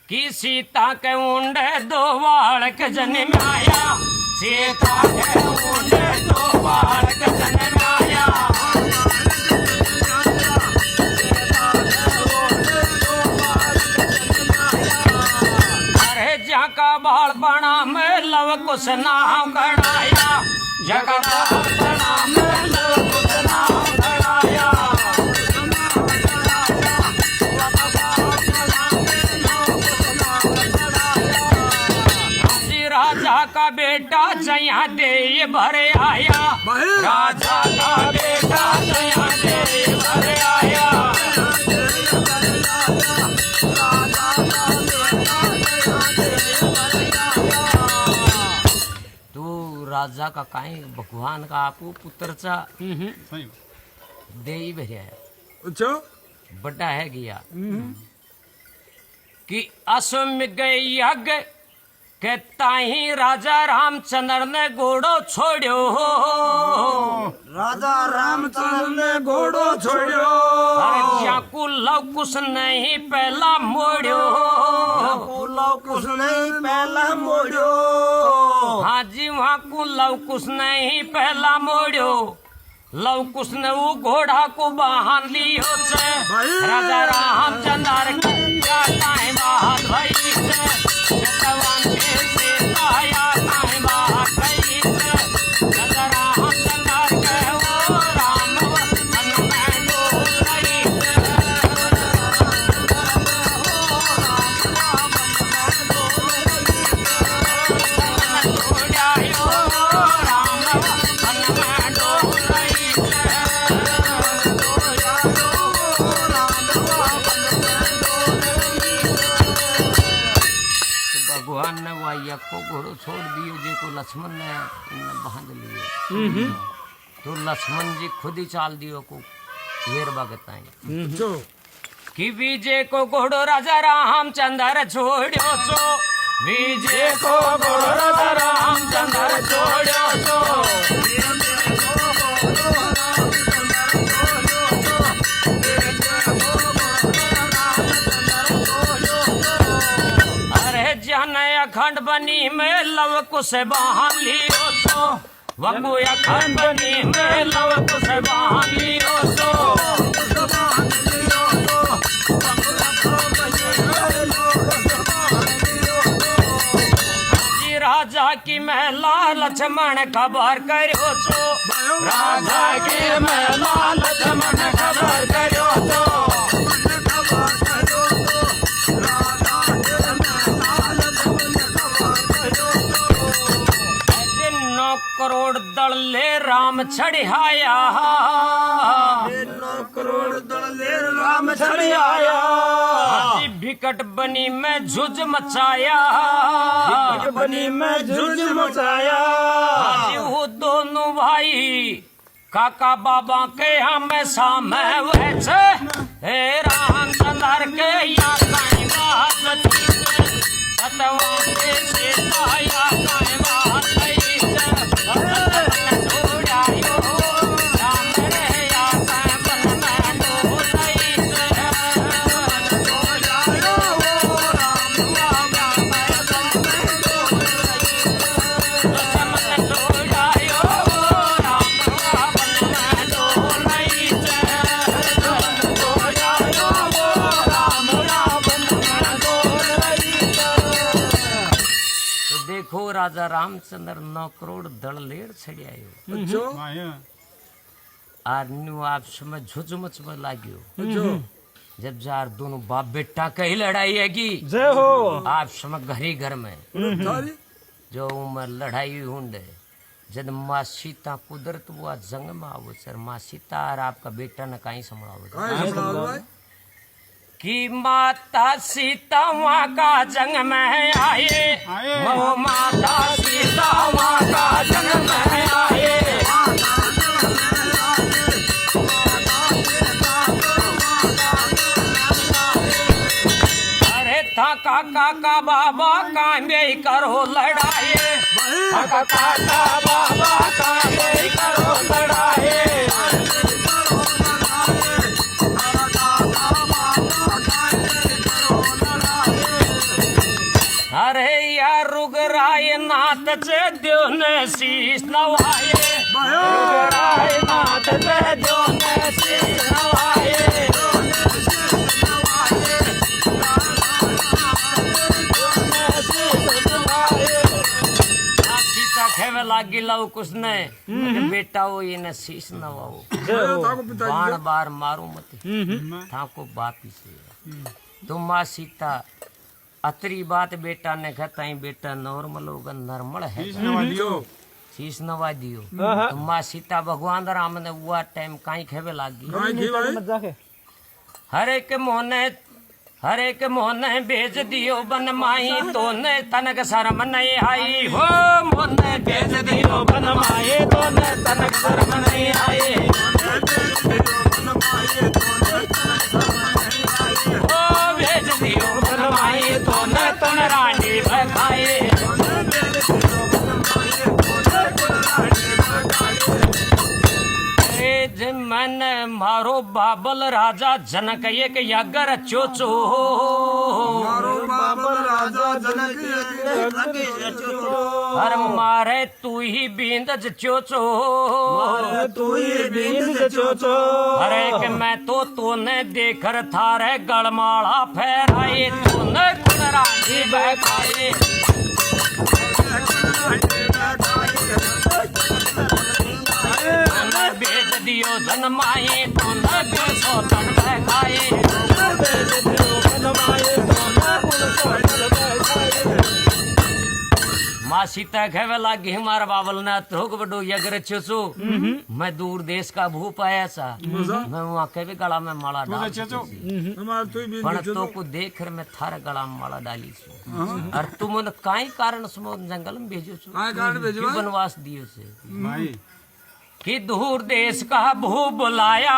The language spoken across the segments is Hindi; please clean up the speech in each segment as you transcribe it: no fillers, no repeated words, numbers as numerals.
कि सीता के ऊंडे दो बालक जन्माया, सीता के ऊंडे दो बालक जन्माया। अरे जका बालपणा में लव कुछ नाम गणाया, जका बालपणा में लव कुछ नाम गणाया। राजा का बेटा जया दे भरे आया, राजा का बेटा जया दे भरे आया। तू राजा का काही भगवान का आपू पुत्रचा दे भरे अच्छा बड़ा है गया कि अश्वमेध यज्ञ कहता ही राजा रामचंद्र ने घोड़ो छोड़ो, राजा रामचंद्र ने घोड़ो छोड़ो। अरे जाकू लव कुछ नहीं पहला मोड़ो, लव कुछ नहीं पहला मोड़ो। हाँ जी वहाँ को लव कुछ नहीं पहला मोड़ो। लव कुछ ने वो घोड़ा को बांध लियो से, राजा रामचंद्र क्या टाइम बाहर भाई से, जतवान के से आया टाइम बाहर भाई से, राजा रामचंद्र के वो राम मन में डोल रही से, भगवान ने वाइया को घोड़ो छोड़ दियो, जे को लक्ष्मण ने बांध लियो। तो लक्ष्मण जी खुद ही चाल दियो को हेर बगताई कि विजय को घोड़ो राजा रामचंद्र छोड़ो सो, विजय को घोड़ो राजा रामचंद्र छोड़ो सो। अखंड बनी में लव कुश बांध लियो सो, वगु अखंड बनी में लव कुश बांध लियो सो। जी राजा की महिला लक्ष्मण खबर करो सो, राजा की महिला लक्ष्मण खबर करो सो। 9 करोड़ दल ले राम छड़ियाया, 9 करोड़ दल ले राम छड़ियाया। विकट बनी में झुझ मचाया, विकट बनी में झुझ मचाया। वो दोनों भाई काका बाबा के हमें सामे वैसे, हे रामचंद्र के या कहीं बात सतवा के सीता या कहीं बात राजा रामचंद्र 9 करोड़ दल लेर छड़ियायो। आर न्यू आप समय झुझ मच में लाग्यो। जब जार दोनों बाप बेटा कही लड़ाई है की जय हो। आप समय घरी घर में जो उमर लड़ाई हुंडे, जब माँ सीता कुदरत हुआ जंग में आवो सर, माँ सीता और आपका बेटा न कहीं संभालो कि माता सीता वहाँ का जंग में आए, वो माता सीता वहाँ का जंग में आए। अरे था काका का बाबा कांबे करो लड़ाई, काका का बाबा कांबे करो लड़ाई। अरे या रुगराय नाथ चे देव ने शीश नवाए रुगराय नाथ चे देव ने शीश नवाए सीता खेवे लागी लव कुछ ने बेटा वो ये न शीश नवाओ बाण बार मारो मत थाको बापी से तुम माँ सीता अतरी बात बेटा ने कहता बेटा नॉर्मल होगा नॉर्मल है शीश नवा दियो तो माँ सीता भगवान राम ने हुआ टाइम काई खेवे लागी हरे के मोहने भेज दियो बन माई तो ने तनक शर्म नहीं आई हो मोहने भेज दियो बन माई तो ने तनक शर्म नहीं आई ओ भेज दियो बन माई तो ने तन रानी भखाए मन मारो बाबल राजा जनक एक यागर चोचो मारो बाबल राजा जनक हर मारे तू ही बींदज चोचो तू ही बींद चोचो हरे के मैं तो तूने देखकर थारे गलमाला फहराए तूने कुनरानी बहकाए बेच दियो धनमाए तो न सो तन बहकाए माँ सीता कहवे लागी हमारा बाबल ने थोक बड़ो यगर छो मैं दूर देश का भूप आया सा मैं वहाँ कहवे गला में माला डाल पण तो को देख मैं थारे गला में माला डाली छू और तुम काई कारण समो जंगल में भेजो छू बनवास दियो से कि दूर देश का भू बुलाया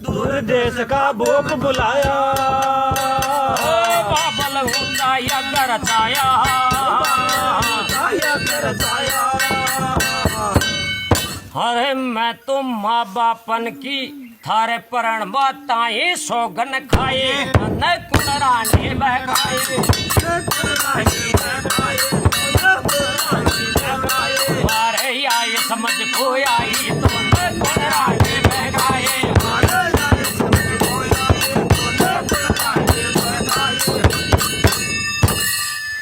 दूर देश का भूप बुलाया बाबल हुआ यगर चाया अरे मैं तो माँ बापन की थारे परण बताए सौगन खाए न कुनरानी बहकाए मारे आए समझ को आई तो न कुनरानी बहकाए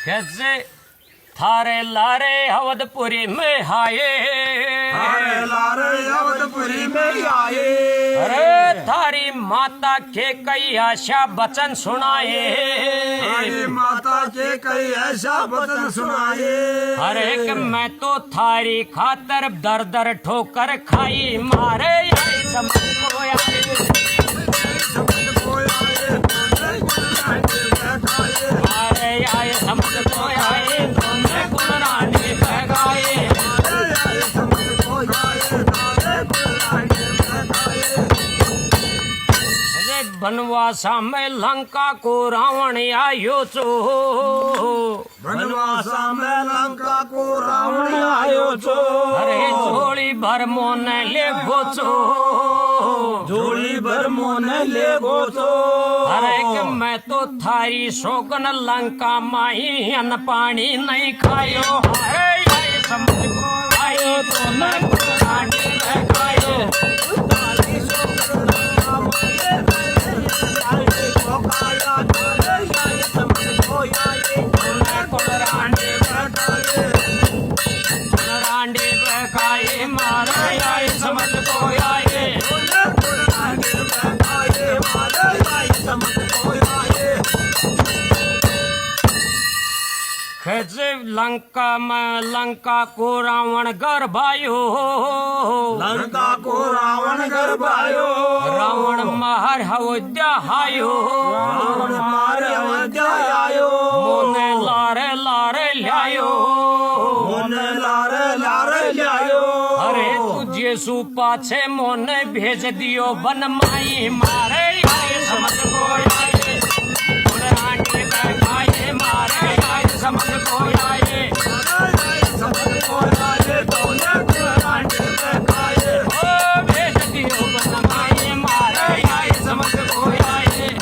कैसे थारे लारे अवधपुरी में आए अवधपुरी में आए अरे थारी माता के कई आशा वचन सुनाए माता के कई ऐसा वचन सुनाए अरे कि मैं तो थारी खातर दर दर ठोकर खाई मारे आई समझ को आए मारे आए समझ को आए तुमने कुनरानी बहकाए बनवासा में लंका को रावण आयो चो बनवासा में लंका को रावण आयो चो अरे झोली भर मोन ले गोचो झोली भर मोन ले गोचो अरे कि मैं तो थारी शोकन लंका माही अन्न पानी नहीं खायो अरे समझ को आयो तो न कुनरानी बहकायो कुनरानी बहकाए मारा आई समझ को आए खजे लंका को रावण गर्भायो लंका को रावण गर्भायो रावण मार अयोध्या आयो रावण मार अयोध्या आयो मोने लारे लारे ल्यायो मोने लारे लारे ल्यायो अरे तुझे सु पाछे मोने भेज दियो बन माई मारे आए समझ को आए कुनरानी बहकाए मारे आए समझ को आए ओ भेज दियो बन माई मारे आए समझ को आए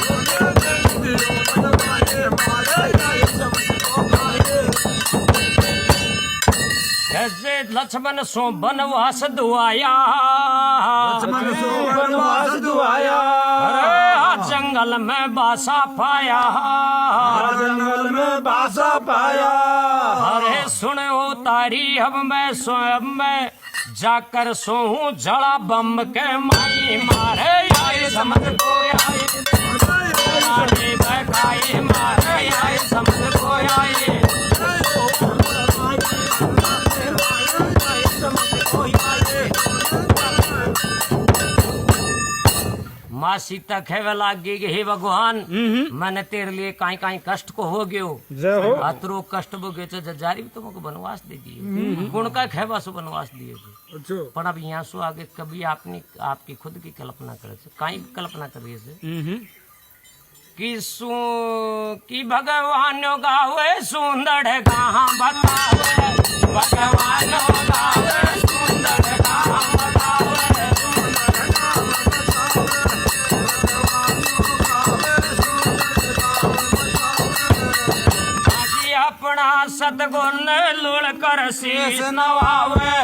लक्ष्मण सो बनवास दुआया लक्ष्मण सो वनवास दुआया अरे जंगल में बासा पाया जंगल में बासा पाया अरे सुनो तारी अब मैं स्वयं में जाकर सोहूं जड़ा बम के माई मारे आए समझ को आए बकाई मारे आए समझ को आए माँ सीता खेवे लागी कि हे भगवान मैंने तेरे लिए काई काई कष्ट को हो गयो जय हो अतरो कष्ट भोगे तो जारी भी तुमको बनवास दे दिए गुण का खेवा सो बनवास दिए अच्छा पर अब यहाँ सो आगे कभी आपने आपकी खुद की कल्पना करे से काई कल्पना करिए से कि भगवान गावे सुंदर कहाँ बतावे भगवान गावे सुंदर कहाँ बतावे अपना सतगुर ने लुढ़ कर शीश नवावे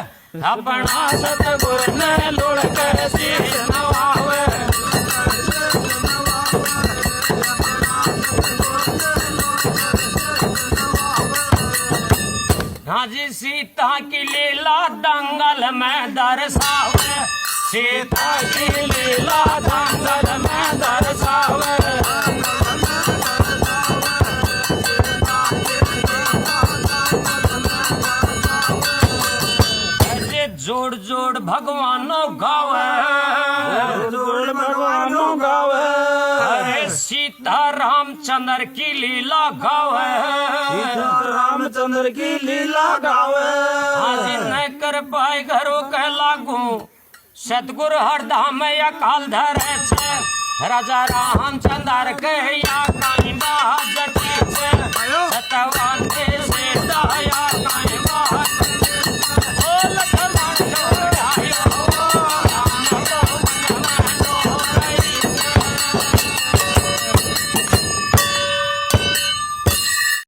अपना सतगुर ने लुढ़ कर शीश नवावे हाँ जी सीता की लीला दंगल में दर्शावे सीता की लीला दंगल में दर्शावे जोड़ जोड़ भगवानो गावे जोड़ भगवानो गावे अरे सीता रामचंद्र की लीला गावे रामचंद्र की लीला गावे आज न कर पाए घरों के लागू सतगुरु हरधाम या काल धरे छे राजा रामचंद्र के या काइंदा